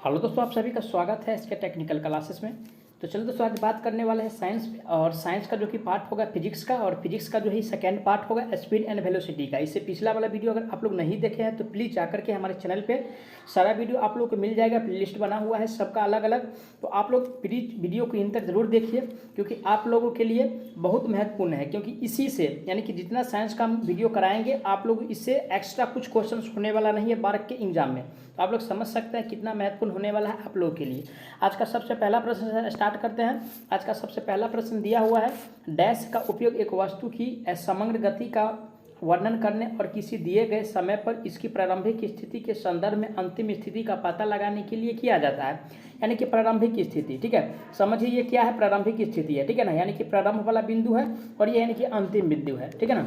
Hello दोस्तों, आप सभी का स्वागत है इसके टेक्निकल क्लासेस में। तो चलो दोस्तों, आज बात करने वाले हैं साइंस और साइंस का जो कि पार्ट होगा फिजिक्स का, और फिजिक्स का जो है सेकंड पार्ट होगा स्पीड एंड वेलोसिटी का। इससे पिछला वाला वीडियो अगर आप लोग नहीं देखे हैं तो प्लीज़ जाकर के हमारे चैनल पे सारा वीडियो आप लोग को मिल जाएगा, प्लेलिस्ट बना हुआ है सबका अलग अलग। तो आप लोग प्लीज वीडियो को इन तक जरूर देखिए, क्योंकि आप लोगों के लिए बहुत महत्वपूर्ण है। क्योंकि इसी से यानी कि जितना साइंस का हम वीडियो कराएंगे आप लोग इससे एक्स्ट्रा कुछ क्वेश्चन होने वाला नहीं है 12 के एग्जाम में। तो आप लोग समझ सकते हैं कितना महत्वपूर्ण होने वाला है आप लोगों के लिए। आज का सबसे पहला प्रश्न स्टार्ट करते हैं। आज का सबसे पहला प्रश्न दिया हुआ है, डैश का उपयोग एक वस्तु की समग्र गति का वर्णन करने और किसी दिए गए समय पर इसकी प्रारंभिक स्थिति के संदर्भ में अंतिम स्थिति का पता लगाने के लिए किया जाता है। यानी कि प्रारंभिक स्थिति, ठीक है, समझिए ये क्या है, प्रारंभिक स्थिति है, ठीक है ना। यानी कि प्रारंभ वाला बिंदु है और ये यानी कि अंतिम बिंदु है, ठीक है ना।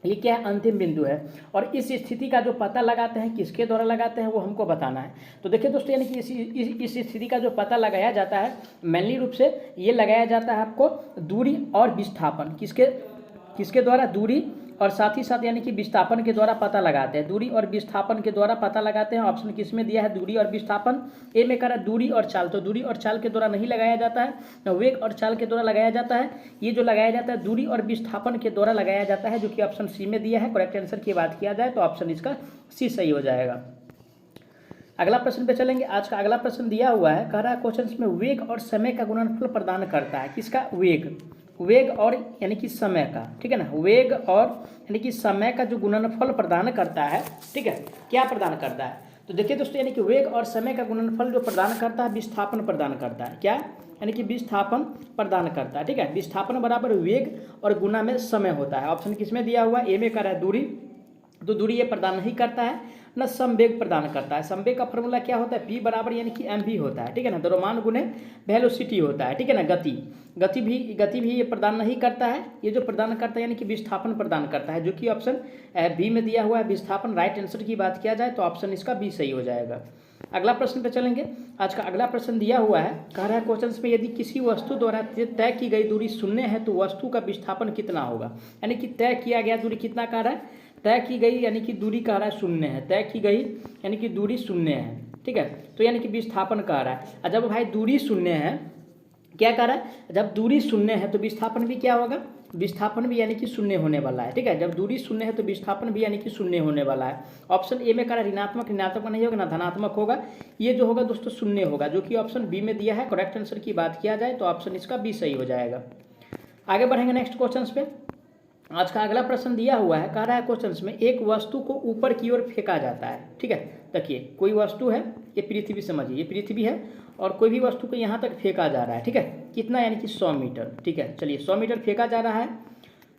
ये क्या है, अंतिम बिंदु है। और इस स्थिति का जो पता लगाते हैं किसके द्वारा लगाते हैं वो हमको बताना है। तो देखिए दोस्तों, यानी कि इस स्थिति का जो पता लगाया जाता है मेनली रूप से ये लगाया जाता है आपको दूरी और विस्थापन किसके द्वारा, दूरी और साथ ही साथ यानी कि विस्थापन के द्वारा पता लगाते हैं। दूरी और विस्थापन के द्वारा पता लगाते हैं। ऑप्शन किस में दिया है, दूरी और विस्थापन। ए में करा दूरी और चाल, तो दूरी और चाल के द्वारा नहीं लगाया जाता है, वेग और चाल के द्वारा लगाया जाता है। ये जो लगाया जाता है दूरी और विस्थापन के द्वारा लगाया जाता है, जो कि ऑप्शन सी में दिया है। करेक्ट आंसर की बात किया जाए तो ऑप्शन इसका सी सही हो जाएगा। अगला प्रश्न पे चलेंगे। आज का अगला प्रश्न दिया हुआ है, कह रहा है क्वेश्चन में वेग और समय का गुणनफल प्रदान करता है। किसका, वेग और यानी कि समय का, ठीक है ना। वेग और यानी कि समय का जो गुणनफल प्रदान करता है, ठीक है, क्या प्रदान करता है। तो देखिए दोस्तों, यानी कि वेग और समय का गुणनफल जो प्रदान करता है विस्थापन प्रदान करता है। क्या, यानी कि विस्थापन प्रदान करता है, ठीक है। विस्थापन बराबर वेग और गुना में समय होता है। ऑप्शन किसमें दिया हुआ, ए में कर रहा है दूरी, तो दूरी ये प्रदान नहीं करता है न संवेग प्रदान करता है। संवेग का फॉर्मूला क्या होता है, पी बराबर यानी कि एम भी होता है, ठीक है ना। द्रव्यमान गुने वेलोसिटी होता है, ठीक है ना। गति भी ये प्रदान नहीं करता है। ये जो प्रदान करता है यानी कि विस्थापन प्रदान करता है, जो कि ऑप्शन बी में दिया हुआ है विस्थापन। राइट आंसर की बात किया जाए तो ऑप्शन इसका बी सही हो जाएगा। अगला प्रश्न पे चलेंगे। आज का अगला प्रश्न दिया हुआ है, कह रहा है क्वेश्चन में यदि किसी वस्तु द्वारा तय की गई दूरी 0 है तो वस्तु का विस्थापन कितना होगा। यानी कि तय किया गया दूरी कितना कह रहा है, तय की गई यानी कि दूरी कह रहा है 0 है, तय की गई यानी कि दूरी 0 है, ठीक है। तो यानी कि विस्थापन कह रहा है। जब भाई दूरी 0 है, क्या कह रहा है, जब दूरी 0 है तो विस्थापन भी क्या होगा, विस्थापन भी यानी कि 0 होने वाला है, ठीक है। जब दूरी 0 है तो विस्थापन भी यानी कि 0 होने वाला है। ऑप्शन ए में कह रहा है ऋणात्मक नहीं होगा ना धनात्मक होगा। ये जो होगा दोस्तों 0 होगा, जो कि ऑप्शन बी में दिया है। करेक्ट आंसर की बात किया जाए तो ऑप्शन इसका बी सही हो जाएगा। आगे बढ़ेंगे नेक्स्ट क्वेश्चन पे। आज का अगला प्रश्न दिया हुआ है, कह रहा है क्वेश्चन में एक वस्तु को ऊपर की ओर फेंका जाता है, ठीक है। देखिए कोई वस्तु है, ये पृथ्वी समझिए, ये पृथ्वी है और कोई भी वस्तु को यहाँ तक फेंका जा रहा है, ठीक है। कितना, यानी कि 100 मीटर, ठीक है। चलिए 100 मीटर फेंका जा रहा है।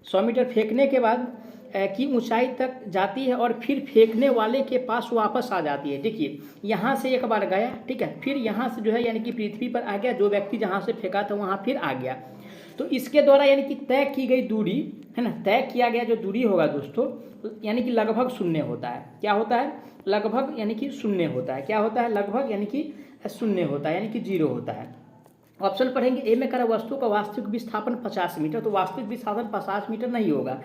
100 मीटर फेंकने के बाद की ऊंचाई तक जाती है और फिर फेंकने वाले के पास वापस आ जाती है। देखिए यहाँ से एक बार गया, ठीक है, फिर यहाँ से जो है यानी कि पृथ्वी पर आ गया, जो व्यक्ति जहाँ से फेंका था वहाँ फिर आ गया। तो इसके द्वारा यानी कि तय की गई दूरी है ना, तय किया गया जो दूरी होगा दोस्तों यानी कि लगभग 0 होता है। क्या होता है, लगभग यानी कि 0 होता है। क्या होता है, लगभग यानी कि 0 होता है, यानी कि 0 होता है। ऑप्शन पढ़ेंगे। ए में करा वस्तु का वास्तविक विस्थापन 50 मीटर, तो वास्तविक विस्थापन 50 मीटर नहीं होगा।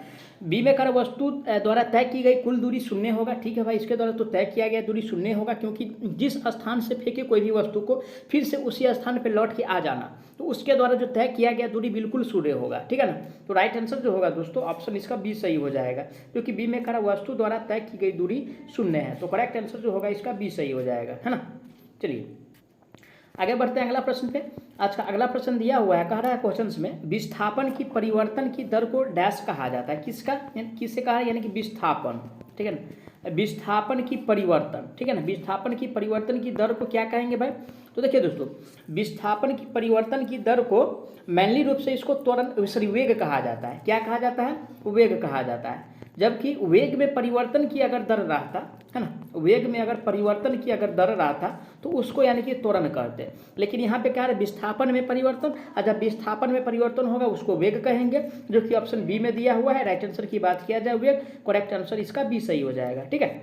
बी में करा वस्तु द्वारा तय की गई कुल दूरी 0 होगा, ठीक है भाई। इसके द्वारा तो तय किया गया दूरी 0 होगा, क्योंकि जिस स्थान से फेंके कोई भी वस्तु को फिर से उसी स्थान पर लौट के आ जाना, तो उसके द्वारा जो तय किया गया दूरी बिल्कुल 0 होगा, ठीक है ना। तो राइट आंसर जो होगा दोस्तों ऑप्शन इसका बी सही हो जाएगा, क्योंकि बी में करा वस्तु द्वारा तय की गई दूरी 0 है। तो करेक्ट आंसर जो होगा इसका बी सही हो जाएगा, है ना। चलिए आगे बढ़ते हैं अगला प्रश्न पे। आज का अगला प्रश्न दिया हुआ है, कह रहा है क्वेश्चन में विस्थापन की परिवर्तन की दर को डैश कहा जाता है। किससे कहा है, यानी कि विस्थापन, ठीक है ना। विस्थापन की परिवर्तन, ठीक है ना, विस्थापन की परिवर्तन की दर को क्या कहेंगे भाई। तो देखिए दोस्तों, विस्थापन की परिवर्तन की दर को मेनली रूप से इसको त्वरण वेग कहा जाता है। क्या कहा जाता है, वेग कहा जाता है। जबकि वेग में परिवर्तन की अगर दर रहता है ना, वेग में अगर परिवर्तन की अगर दर रहता तो उसको यानी कि त्वरण कहते। लेकिन यहाँ पे क्या है, विस्थापन में परिवर्तन, और जब विस्थापन में परिवर्तन होगा उसको वेग कहेंगे, जो कि ऑप्शन बी में दिया हुआ है। राइट आंसर की बात किया जाए वेग, करेक्ट आंसर इसका बी सही हो जाएगा, ठीक है।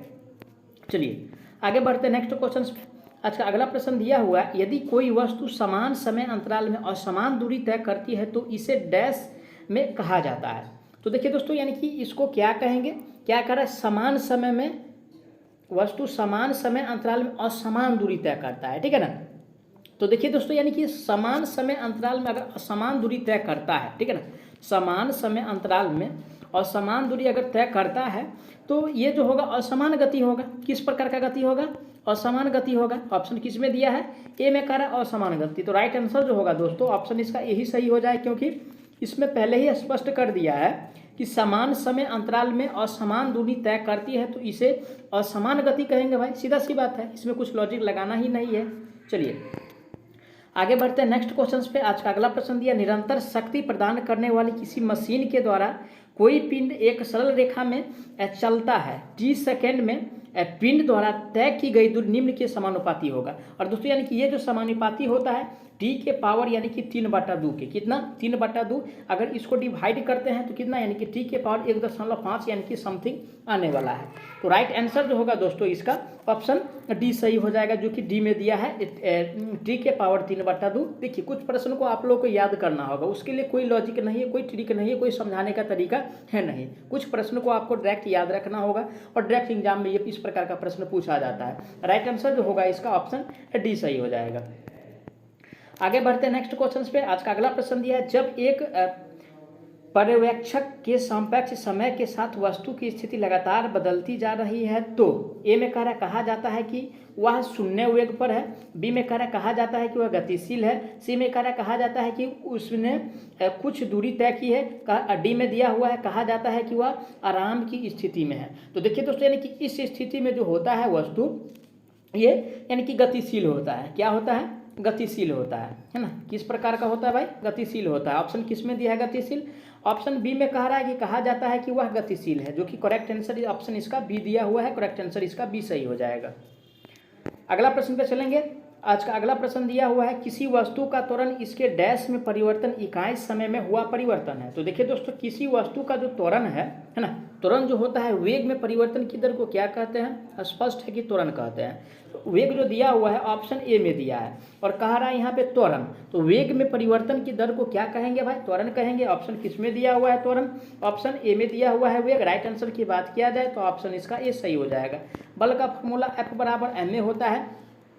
चलिए आगे बढ़ते हैं नेक्स्ट क्वेश्चन पे। आज का अगला प्रश्न दिया हुआ है, यदि कोई वस्तु समान समय अंतराल में और समान दूरी तय करती है तो इसे डैश में कहा जाता है। तो देखिए दोस्तों, यानी कि इसको क्या कहेंगे, क्या कह रहा है, समान समय में वस्तु समान समय अंतराल में असमान दूरी तय करता है, ठीक है ना। तो देखिए दोस्तों, यानी कि समान समय अंतराल में अगर असमान दूरी तय करता है, ठीक है ना, समान समय अंतराल में असमान दूरी अगर तय करता है तो ये जो होगा असमान गति होगा। किस प्रकार का गति होगा? असमान गति होगा। ऑप्शन किस में दिया है? ए में कह रहा है असमान गति। तो राइट आंसर जो होगा दोस्तों ऑप्शन इसका यही सही हो जाए, क्योंकि इसमें पहले ही स्पष्ट कर दिया है कि समान समय अंतराल में असमान दूरी तय करती है तो इसे असमान गति कहेंगे भाई, सीधा सी बात है, इसमें कुछ लॉजिक लगाना ही नहीं है। चलिए आगे बढ़ते हैं नेक्स्ट क्वेश्चन पे। आज का अगला प्रश्न दिया, निरंतर शक्ति प्रदान करने वाली किसी मशीन के द्वारा कोई पिंड एक सरल रेखा में चलता है, t सेकेंड में पिंड द्वारा तय की गई दूरी निम्न के समानुपाती होगा। और दोस्तों यानी कि ये जो समानुपाती होता है t के पावर यानी कि 3/2 के, कितना 3/2, अगर इसको डिवाइड करते हैं तो कितना, यानी कि t के पावर 1.5 यानी कि समथिंग आने वाला है। तो राइट आंसर जो होगा दोस्तों इसका ऑप्शन डी सही हो जाएगा, जो कि डी में दिया है t के पावर 3/2। देखिए कुछ प्रश्न को आप लोग को याद करना होगा, उसके लिए कोई लॉजिक नहीं है, कोई ट्रिक नहीं है, कोई समझाने का तरीका है नहीं। कुछ प्रश्न को आपको डायरेक्ट याद रखना होगा और डायरेक्ट एग्जाम में ये इस प्रकार का प्रश्न पूछा जाता है। राइट आंसर जो होगा इसका ऑप्शन डी सही हो जाएगा। आगे बढ़ते हैं नेक्स्ट क्वेश्चन पे। आज का अगला प्रश्न दिया है, जब एक पर्यवेक्षक के सापेक्ष समय के साथ वस्तु की स्थिति लगातार बदलती जा रही है तो ए में कहा जाता है कि वह शून्य वेग पर है, बी में कहा जाता है कि वह गतिशील है, सी में कहा जाता है कि उसने कुछ दूरी तय की है, डी में दिया हुआ है कहा जाता है कि वह आराम की स्थिति में है। तो देखिए दोस्तों, यानी कि इस स्थिति में जो होता है वस्तु ये यानी कि गतिशील होता है। क्या होता है? गतिशील होता है ना। किस प्रकार का होता है भाई? गतिशील होता है। ऑप्शन किस में दिया है? गतिशील। ऑप्शन बी में कह रहा है कि कहा जाता है कि वह गतिशील है, जो कि करेक्ट आंसर ऑप्शन इसका बी दिया हुआ है, करेक्ट आंसर इसका बी सही हो जाएगा। अगला प्रश्न पे चलेंगे। आज का अगला प्रश्न दिया हुआ है, किसी वस्तु का त्वरण इसके डैश में परिवर्तन इकाई समय में हुआ परिवर्तन है। तो देखिए दोस्तों, किसी वस्तु का जो त्वरण है ना, त्वरण जो होता है वेग में परिवर्तन की दर को क्या कहते हैं? स्पष्ट है कि त्वरण कहते हैं। तो वेग जो दिया हुआ है ऑप्शन ए में दिया है और कह रहा है यहाँ पे त्वरण, तो वेग में परिवर्तन की दर को क्या कहेंगे भाई? त्वरण कहेंगे। ऑप्शन किस में दिया हुआ है? त्वरण। ऑप्शन ए में दिया हुआ है वेग। राइट आंसर की बात किया जाए तो ऑप्शन इसका ए सही हो जाएगा। बल का फॉर्मूला F बराबर ma होता है,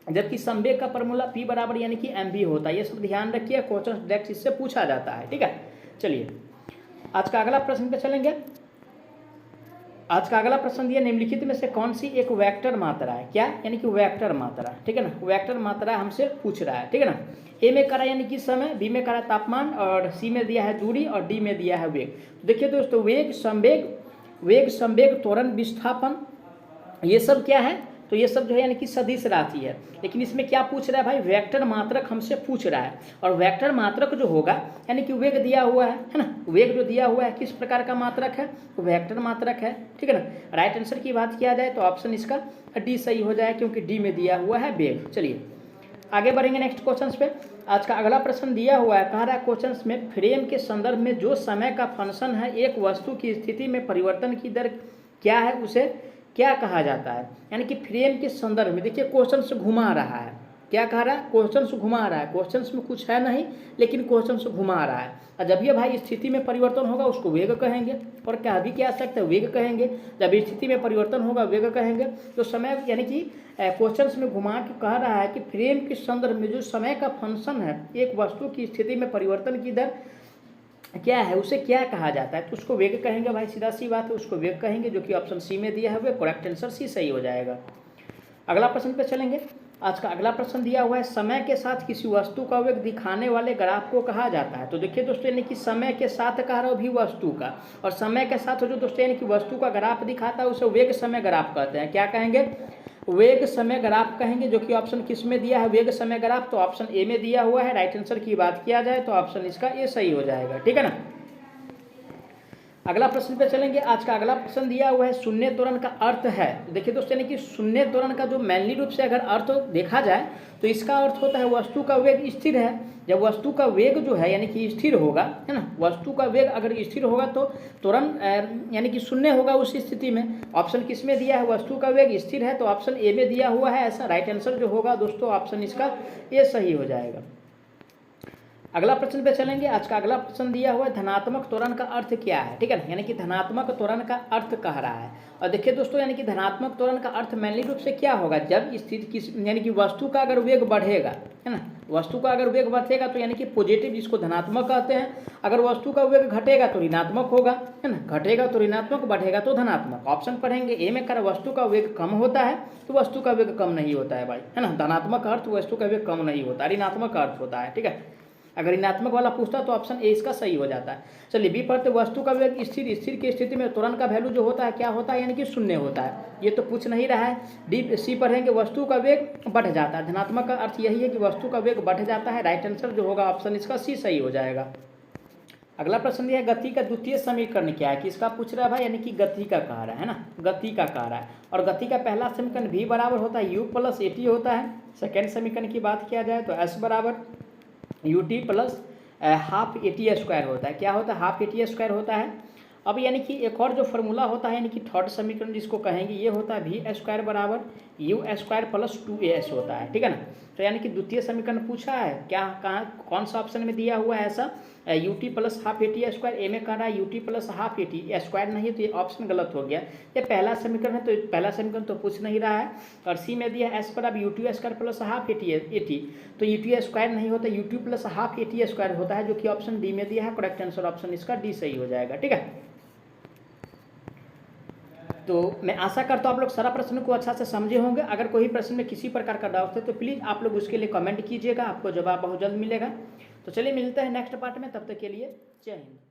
जबकि संवेग का फॉर्मूला P बराबर यानी कि mv होता है। ये सब ध्यान रखिए, क्वेश्चन डायरेक्ट इससे पूछा जाता है, ठीक है। चलिए आज का अगला प्रश्न पे चलेंगे। आज का अगला प्रश्न दिया, निम्नलिखित में से कौन सी एक वेक्टर मात्रा है? क्या? यानी कि वेक्टर मात्रा, ठीक है ना। वेक्टर मात्रा हमसे पूछ रहा है, ठीक है ना। ए में करा यानी कि समय, बी में करा तापमान और सी में दिया है दूरी और डी में दिया है वेग। तो देखिए दोस्तों, वेग संवेग त्वरण विस्थापन ये सब क्या है? तो ये सब जो है यानी कि सदिश राशि है। लेकिन इसमें क्या पूछ रहा है भाई? वेक्टर मात्रक हमसे पूछ रहा है। और वेक्टर मात्रक जो होगा यानी कि वेग दिया हुआ है ना, वेग जो दिया हुआ है किस प्रकार का मात्रक है? तो वेक्टर मात्रक है, ठीक है ना। राइट आंसर की बात किया जाए तो ऑप्शन इसका डी सही हो जाए, क्योंकि डी में दिया हुआ है वेग। चलिए आगे बढ़ेंगे नेक्स्ट क्वेश्चन पे। आज का अगला प्रश्न दिया हुआ है, कह रहा है क्वेश्चन में फ्रेम के संदर्भ में जो समय का फंक्शन है एक वस्तु की स्थिति में परिवर्तन की दर क्या है, उसे क्या कहा जाता है? यानी कि फ्रेम के संदर्भ में देखिए क्वेश्चन से घुमा रहा है। क्या कह रहा है? क्वेश्चन से घुमा रहा है। क्वेश्चन में कुछ है नहीं, लेकिन क्वेश्चन से घुमा रहा है। और जब ये भाई स्थिति में परिवर्तन होगा उसको वेग कहेंगे, और क्या भी क्या सकते हैं? वेग कहेंगे। जब स्थिति में परिवर्तन होगा वेग कहेंगे। तो समय यानी कि क्वेश्चन में घुमा के कह रहा है कि फ्रेम के संदर्भ में जो समय का फंक्शन है एक वस्तु की स्थिति में परिवर्तन की दर क्या है, उसे क्या कहा जाता है? तो उसको वेग कहेंगे भाई, सीधा सी बात है, उसको वेग कहेंगे, जो कि ऑप्शन सी में दिया है वे करेक्ट आंसर सी सही हो जाएगा। अगला प्रश्न पे चलेंगे। आज का अगला प्रश्न दिया हुआ है, समय के साथ किसी वस्तु का वेग दिखाने वाले ग्राफ को कहा जाता है। तो देखिए दोस्तों, यानी कि समय के साथ कह रहा हूँ भी वस्तु का, और समय के साथ जो दोस्तों यानी कि वस्तु का ग्राफ दिखाता है उसे वेग समय ग्राफ कहते हैं। क्या कहेंगे? वेग समय ग्राफ कहेंगे, जो कि ऑप्शन किस में दिया है? वेग समय ग्राफ। तो ऑप्शन ए में दिया हुआ है। राइट आंसर की बात किया जाए तो ऑप्शन इसका ए सही हो जाएगा, ठीक है ना। अगला प्रश्न पे चलेंगे। आज का अगला प्रश्न दिया हुआ है, शून्य त्वरण का अर्थ है। देखिए दोस्तों, यानी कि शून्य त्वरण का जो मैनली रूप से अगर अर्थ देखा जाए तो इसका अर्थ होता है वस्तु का वेग स्थिर है। जब वस्तु का वेग जो है यानी कि स्थिर होगा, है ना, वस्तु का वेग अगर स्थिर होगा तो त्वरण यानी कि शून्य होगा उस स्थिति में। ऑप्शन किस में दिया है? वस्तु का वेग स्थिर है, तो ऑप्शन ए में दिया हुआ है ऐसा। राइट आंसर जो होगा दोस्तों ऑप्शन इसका ए सही हो जाएगा। अगला प्रश्न पे चलेंगे। आज का अगला प्रश्न दिया हुआ है धनात्मक त्वरण का अर्थ क्या है, ठीक है ना, यानी कि धनात्मक त्वरण का अर्थ कह रहा है। और देखिए दोस्तों, यानी कि धनात्मक त्वरण का अर्थ मेनली रूप से क्या होगा, जब स्थिति किस यानी कि वस्तु का अगर वेग बढ़ेगा, है ना, वस्तु का अगर वेग बढ़ेगा तो यानी कि पॉजिटिव, जिसको धनात्मक कहते हैं। अगर वस्तु का वेग घटेगा तो ऋणात्मक होगा, है ना, घटेगा तो ऋणात्मक, बढ़ेगा तो धनात्मक। ऑप्शन पढ़ेंगे ए में कर वस्तु का वेग कम होता है तो वस्तु का वेग कम नहीं होता है भाई, है ना, धनात्मक अर्थ वस्तु का वेग कम नहीं होता, ऋणात्मक अर्थ होता है, ठीक है। अगर ऋणात्मक वाला पूछता तो ऑप्शन ए इसका सही हो जाता है। चलिए बी पढ़ते, वस्तु का वेग स्थिर, स्थिर की स्थिति में त्वरण का वैल्यू जो होता है क्या होता है, यानी कि शून्य होता है। ये तो पूछ नहीं रहा है। डी सी पढ़ेंगे, वस्तु का वेग बढ़ जाता है, धनात्मक का अर्थ यही है कि वस्तु का वेग बढ़ जाता है। राइट आंसर जो होगा ऑप्शन इसका सी सही हो जाएगा। अगला प्रश्न यह है, गति का द्वितीय समीकरण क्या है, किसका पूछ रहा है भाई, यानी कि गति का कह रहा है ना, गति का कह रहा है। और गति का पहला समीकरण v बराबर होता है u प्लस at होता है। सेकेंड समीकरण की बात किया जाए तो s बराबर ut plus half at square होता है। क्या होता है, हाफ at स्क्वायर होता है। अब यानी कि एक और जो फार्मूला होता है, यानी कि थर्ड समीकरण जिसको कहेंगे, ये होता है v स्क्वायर बराबर u स्क्वायर प्लस 2as होता है, ठीक है ना। तो यानी कि द्वितीय समीकरण पूछा है क्या, कहाँ कौन सा ऑप्शन में दिया हुआ है ऐसा, ut plus half at square. A में कह रहा है ut plus half at square नहीं है तो ये ऑप्शन गलत हो गया। ये पहला समीकरण है तो पहला समीकरण तो पूछ नहीं रहा है। और सी में दिया s बराबर ut square plus half at तो ut स्क्वायर नहीं होता, ut plus half at square होता है, जो कि ऑप्शन डी में दिया है। करेक्ट आंसर ऑप्शन इसका डी सही हो जाएगा, ठीक है। तो मैं आशा करता हूँ आप लोग सारा प्रश्न को अच्छा से समझे होंगे। अगर कोई प्रश्न में किसी प्रकार का डाउट है तो प्लीज़ आप लोग उसके लिए कमेंट कीजिएगा, आपको जवाब बहुत जल्द मिलेगा। तो चलिए मिलते हैं नेक्स्ट पार्ट में, तब तक के लिए जय हिंद।